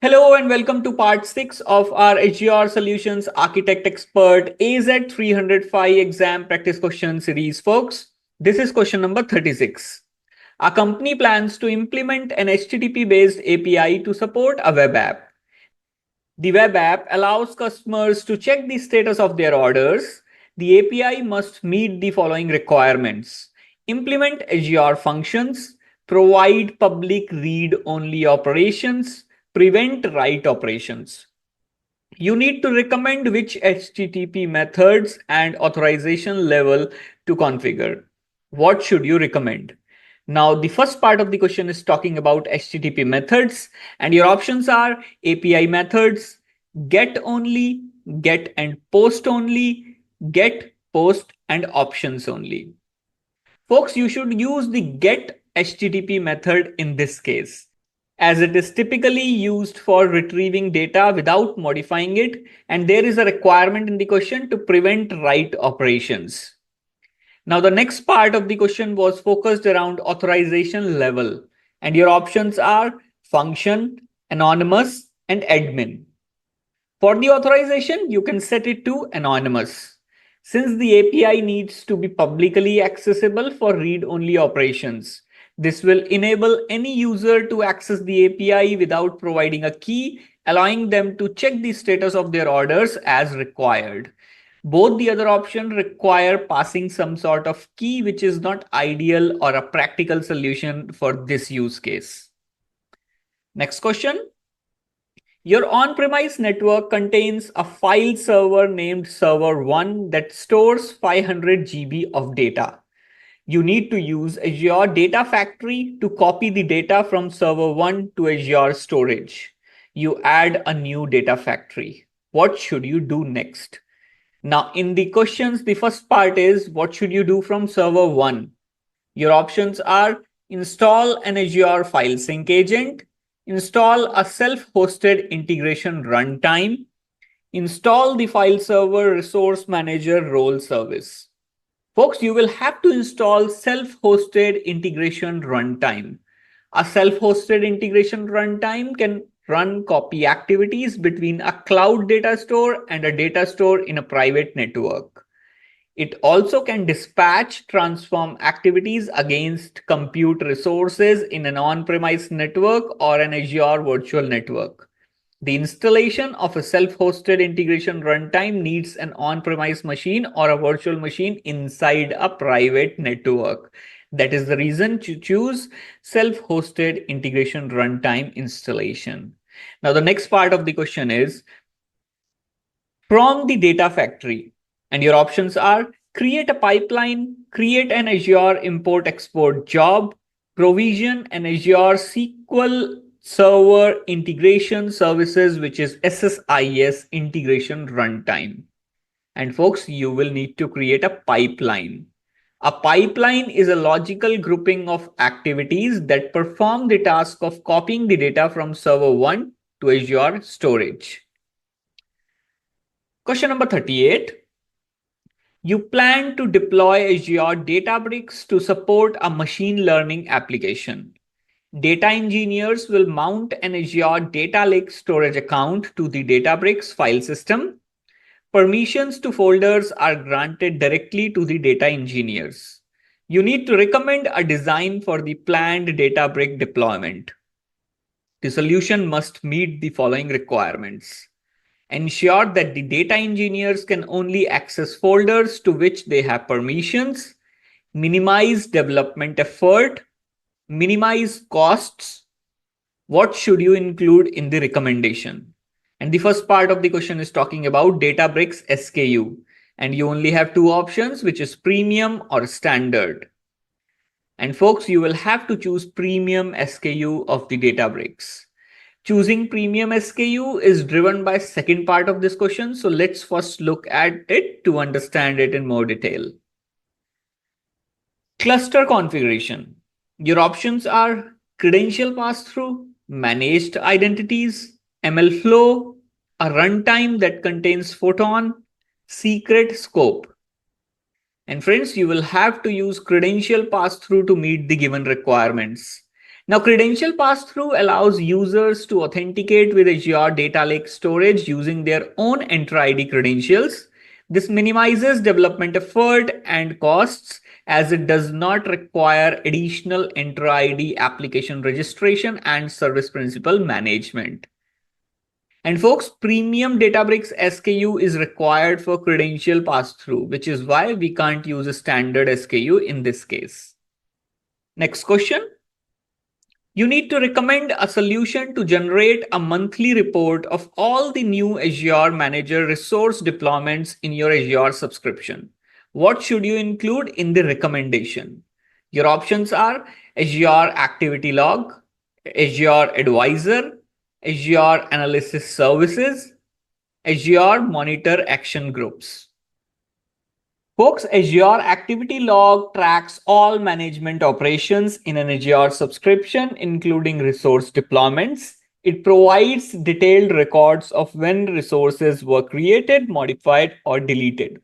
Hello and welcome to part 6 of our Azure Solutions Architect Expert AZ-305 exam practice question series, folks. This is question number 36. A company plans to implement an HTTP-based API to support a web app. The web app allows customers to check the status of their orders. The API must meet the following requirements: implement Azure functions, provide public read-only operations, prevent write operations. You need to recommend which HTTP methods and authorization level to configure. What should you recommend? Now, the first part of the question is talking about HTTP methods, and your options are API methods, get only, get and post only, get, post, and options only. Folks, you should use the get HTTP method in this case, as it is typically used for retrieving data without modifying it, and there is a requirement in the question to prevent write operations. Now, the next part of the question was focused around authorization level, and your options are function, anonymous, and admin. For the authorization, you can set it to anonymous, since the API needs to be publicly accessible for read-only operations. This will enable any user to access the API without providing a key, allowing them to check the status of their orders as required. Both the other options require passing some sort of key, which is not ideal or a practical solution for this use case. Next question. Your on-premise network contains a file server named server 1 that stores 500 GB of data. You need to use Azure Data Factory to copy the data from server 1 to Azure storage. You add a new data factory. What should you do next? Now, in the questions, the first part is what should you do from server 1? Your options are install an Azure file sync agent, install a self-hosted integration runtime, install the file server resource manager role service. Folks, you will have to install self-hosted integration runtime. A self-hosted integration runtime can run copy activities between a cloud data store and a data store in a private network. It also can dispatch transform activities against compute resources in an on-premise network or an Azure virtual network. The installation of a self-hosted integration runtime needs an on-premise machine or a virtual machine inside a private network. That is the reason to choose self-hosted integration runtime installation. Now, the next part of the question is from the data factory, and your options are create a pipeline, create an Azure import export job, provision an Azure SQL Server Integration Services, which is SSIS integration runtime. And folks, you will need to create a pipeline. A pipeline is a logical grouping of activities that perform the task of copying the data from server 1 to Azure storage. Question number 38. You plan to deploy Azure Databricks to support a machine learning application. Data engineers will mount an Azure Data Lake storage account to the Databricks file system. Permissions to folders are granted directly to the data engineers. You need to recommend a design for the planned Databricks deployment. The solution must meet the following requirements. Ensure that the data engineers can only access folders to which they have permissions. Minimize development effort. Minimize costs. What should you include in the recommendation? And the first part of the question is talking about Databricks SKU. And you only have two options, which is premium or standard. And folks, you will have to choose premium SKU of the Databricks. Choosing premium SKU is driven by second part of this question. So let's first look at it to understand it in more detail. Cluster configuration. Your options are credential pass-through, managed identities, ML flow, a runtime that contains Photon, secret scope. And friends, you will have to use credential pass-through to meet the given requirements. Now, credential pass-through allows users to authenticate with Azure Data Lake storage using their own Entra ID credentials. This minimizes development effort and costs as it does not require additional Entra ID application registration and service principal management. And folks, premium Databricks SKU is required for credential pass-through, which is why we can't use a standard SKU in this case. Next question. You need to recommend a solution to generate a monthly report of all the new Azure Manager resource deployments in your Azure subscription. What should you include in the recommendation? Your options are Azure Activity Log, Azure Advisor, Azure Analysis Services, Azure Monitor Action Groups. Folks, Azure Activity Log tracks all management operations in an Azure subscription, including resource deployments. It provides detailed records of when resources were created, modified, or deleted.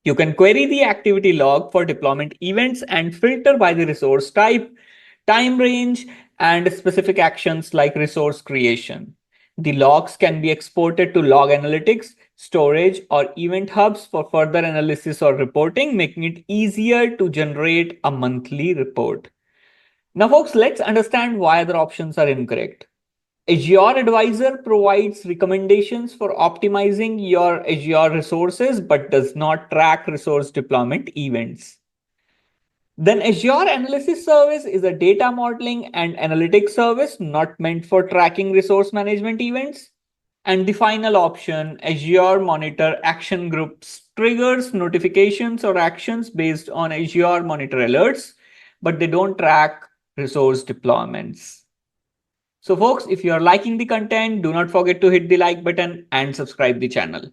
You can query the activity log for deployment events and filter by the resource type, time range, and specific actions like resource creation. The logs can be exported to log analytics, storage, or event hubs for further analysis or reporting, making it easier to generate a monthly report. Now, folks, let's understand why other options are incorrect. Azure Advisor provides recommendations for optimizing your Azure resources but does not track resource deployment events. Then Azure Analysis Service is a data modeling and analytics service not meant for tracking resource management events. And the final option, Azure Monitor Action Groups, triggers notifications or actions based on Azure Monitor alerts, but they don't track resource deployments. So folks, if you are liking the content, do not forget to hit the like button and subscribe the channel.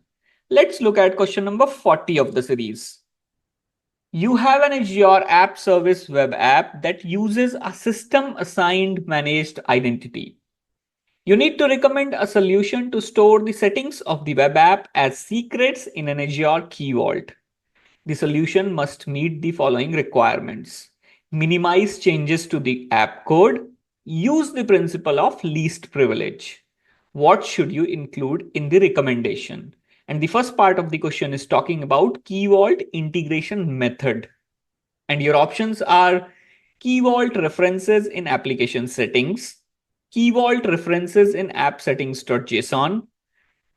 Let's look at question number 40 of the series. You have an Azure App Service web app that uses a system-assigned managed identity. You need to recommend a solution to store the settings of the web app as secrets in an Azure Key Vault. The solution must meet the following requirements. Minimize changes to the app code. Use the principle of least privilege. What should you include in the recommendation? And the first part of the question is talking about Key Vault integration method. And your options are Key Vault references in application settings, Key Vault references in app settings.json,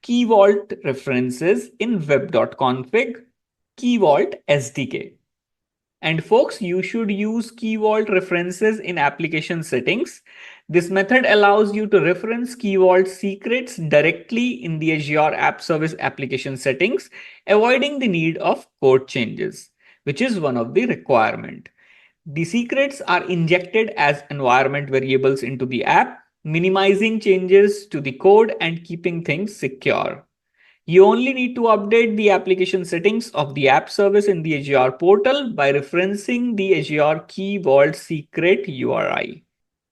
Key Vault references in web.config, Key Vault SDK. And folks, you should use Key Vault references in application settings. This method allows you to reference Key Vault secrets directly in the Azure App Service application settings, avoiding the need of code changes, which is one of the requirements. The secrets are injected as environment variables into the app, minimizing changes to the code and keeping things secure. You only need to update the application settings of the app service in the Azure portal by referencing the Azure Key Vault secret URI.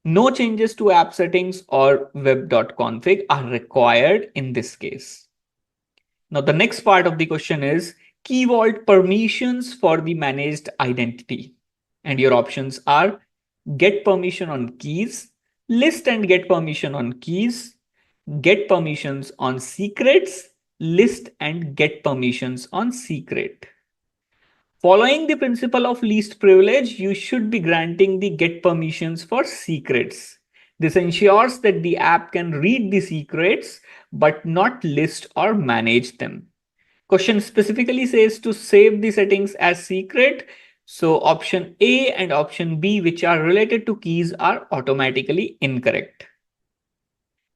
No changes to app settings or web.config are required in this case. Now, the next part of the question is Key Vault permissions for the managed identity. And your options are get permission on keys, list and get permission on keys, get permissions on secrets, list and get permissions on secret. Following the principle of least privilege, you should be granting the get permissions for secrets. This ensures that the app can read the secrets, but not list or manage them. Question specifically says to save the settings as secret. So option A and option B, which are related to keys, are automatically incorrect.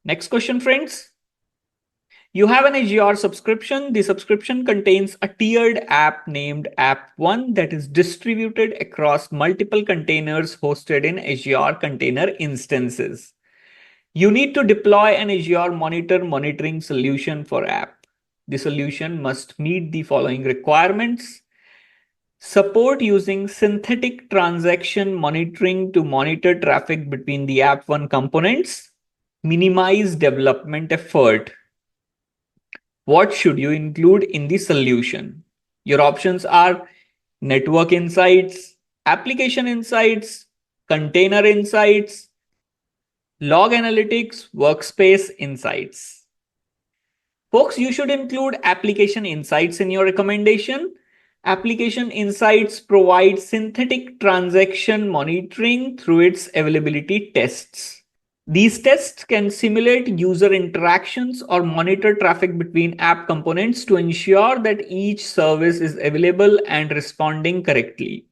Next question, friends. You have an Azure subscription. The subscription contains a tiered app named App1 that is distributed across multiple containers hosted in Azure container instances. You need to deploy an Azure Monitor monitoring solution for app. The solution must meet the following requirements. Support using synthetic transaction monitoring to monitor traffic between the App1 components. Minimize development effort. What should you include in the solution? Your options are network insights, application insights, container insights, log analytics, workspace insights. Folks, you should include application insights in your recommendation. Application insights provide synthetic transaction monitoring through its availability tests. These tests can simulate user interactions or monitor traffic between app components to ensure that each service is available and responding correctly.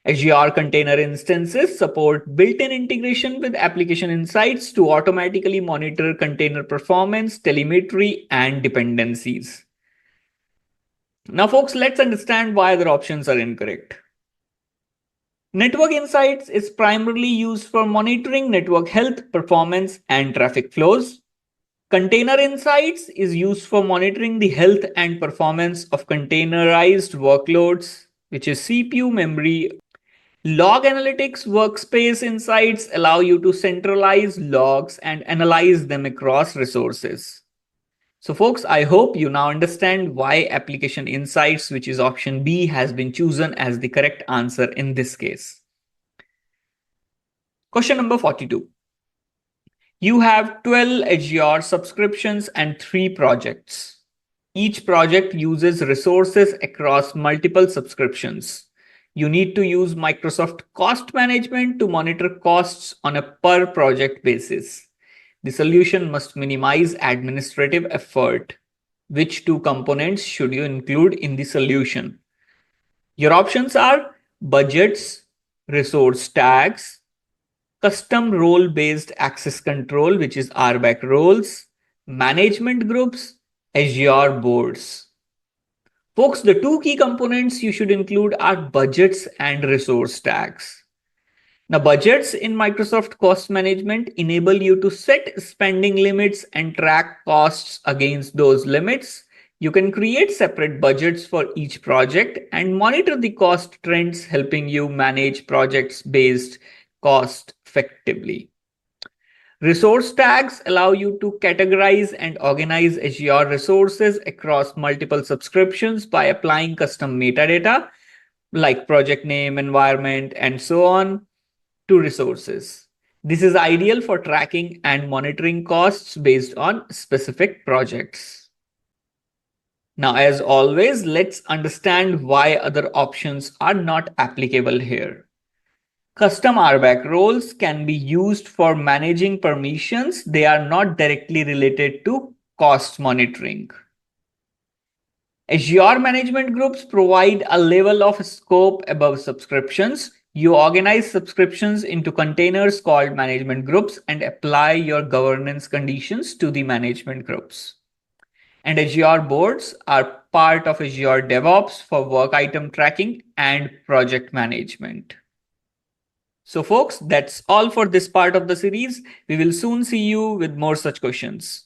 Azure Container Instances support built-in integration with application insights to automatically monitor container performance, telemetry, and dependencies. Now, folks, let's understand why other options are incorrect. Network Insights is primarily used for monitoring network health, performance, and traffic flows. Container Insights is used for monitoring the health and performance of containerized workloads, which is CPU, memory. Log Analytics Workspace Insights allow you to centralize logs and analyze them across resources. So folks, I hope you now understand why Application Insights, which is option B, has been chosen as the correct answer in this case. Question number 42. You have 12 Azure subscriptions and 3 projects. Each project uses resources across multiple subscriptions. You need to use Microsoft Cost Management to monitor costs on a per project basis. The solution must minimize administrative effort. Which 2 components should you include in the solution? Your options are budgets, resource tags, custom role-based access control, which is RBAC roles, management groups, Azure boards. Folks, the 2 key components you should include are budgets and resource tags. Now, budgets in Microsoft Cost Management enable you to set spending limits and track costs against those limits. You can create separate budgets for each project and monitor the cost trends, helping you manage projects based cost effectively. Resource tags allow you to categorize and organize Azure resources across multiple subscriptions by applying custom metadata like project name, environment, and so on to resources. This is ideal for tracking and monitoring costs based on specific projects. Now, as always, let's understand why other options are not applicable here. Custom RBAC roles can be used for managing permissions. They are not directly related to cost monitoring. Azure management groups provide a level of scope above subscriptions. You organize subscriptions into containers called management groups and apply your governance conditions to the management groups. And Azure boards are part of Azure DevOps for work item tracking and project management. So folks, that's all for this part of the series. We will soon see you with more such questions.